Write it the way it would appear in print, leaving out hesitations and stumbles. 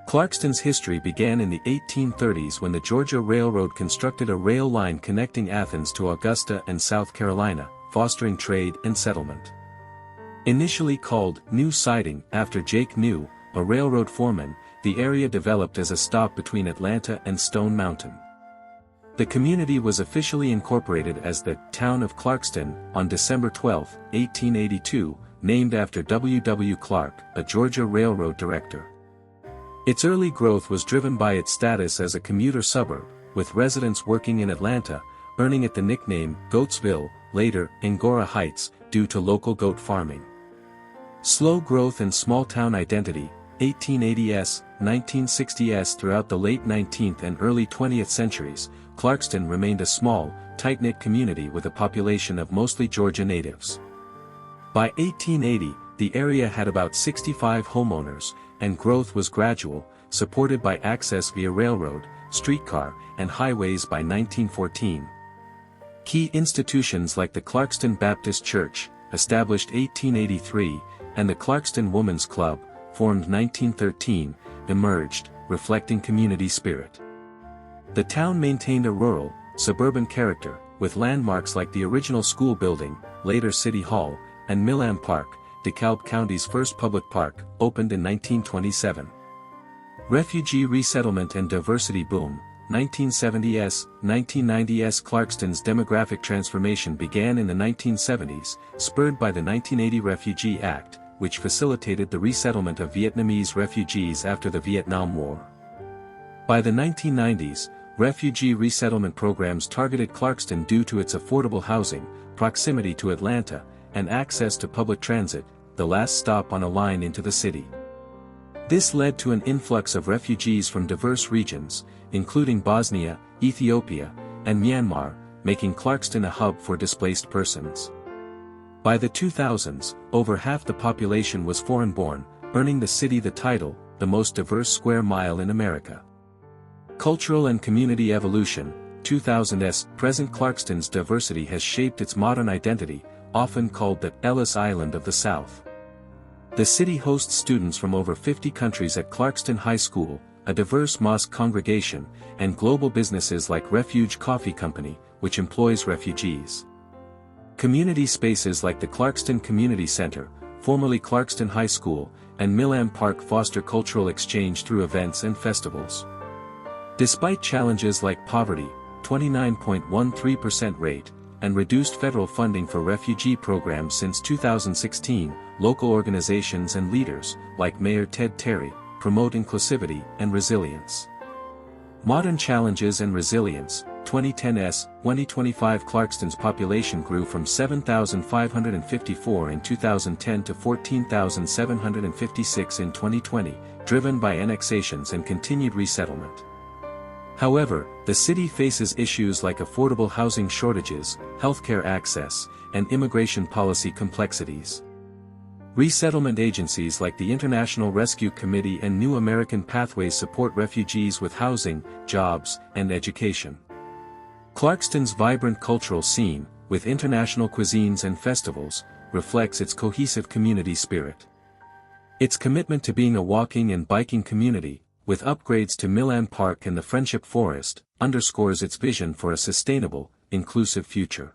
Clarkston's history began in the 1830s when the Georgia Railroad constructed a rail line connecting Athens to Augusta and South Carolina, fostering trade and settlement. Initially called New Siding after Jake New, a railroad foreman, the area developed as a stop between Atlanta and Stone Mountain. The community was officially incorporated as the Town of Clarkston on December 12, 1882, named after W. W. Clark, a Georgia Railroad director. Its early growth was driven by its status as a commuter suburb, with residents working in Atlanta, earning it the nickname Goatsville, later Angora Heights, due to local goat farming. Slow growth and small-town identity, 1880s, 1960s. Throughout the late 19th and early 20th centuries, Clarkston remained a small, tight-knit community with a population of mostly Georgia natives. By 1880, the area had about 65 homeowners, and growth was gradual, supported by access via railroad, streetcar, and highways. By 1914. Key institutions like the Clarkston Baptist Church, established 1883, and the Clarkston Women's Club, formed 1913, emerged, reflecting community spirit. The town maintained a rural, suburban character, with landmarks like the original school building, later City Hall, and Millam Park, DeKalb County's first public park, opened in 1927. Refugee resettlement and diversity boom, 1970s, 1990s. Clarkston's demographic transformation began in the 1970s, spurred by the 1980 Refugee Act, which facilitated the resettlement of Vietnamese refugees after the Vietnam War. By the 1990s, refugee resettlement programs targeted Clarkston due to its affordable housing, proximity to Atlanta, and access to public transit, the last stop on a line into the city. This led to an influx of refugees from diverse regions, including Bosnia, Ethiopia, and Myanmar, making Clarkston a hub for displaced persons. By the 2000s, over half the population was foreign-born, earning the city the title, the most diverse square mile in America. Cultural and community evolution, 2000s. Present Clarkston's diversity has shaped its modern identity, often called the Ellis Island of the South. The city hosts students from over 50 countries at Clarkston High School, a diverse mosque congregation, and global businesses like Refuge Coffee Company, which employs refugees. Community spaces like the Clarkston Community Center, formerly Clarkston High School, and Millam Park foster cultural exchange through events and festivals. Despite challenges like poverty, 29.13% rate, and reduced federal funding for refugee programs since 2016, local organizations and leaders, like Mayor Ted Terry, promote inclusivity and resilience. Modern challenges and resilience, 2010s, 2025. Clarkston's population grew from 7,554 in 2010 to 14,756 in 2020, driven by annexations and continued resettlement. However, the city faces issues like affordable housing shortages, healthcare access, and immigration policy complexities. Resettlement agencies like the International Rescue Committee and New American Pathways support refugees with housing, jobs, and education. Clarkston's vibrant cultural scene, with international cuisines and festivals, reflects its cohesive community spirit. Its commitment to being a walking and biking community, with upgrades to Millam Park and the Friendship Forest, underscores its vision for a sustainable, inclusive future.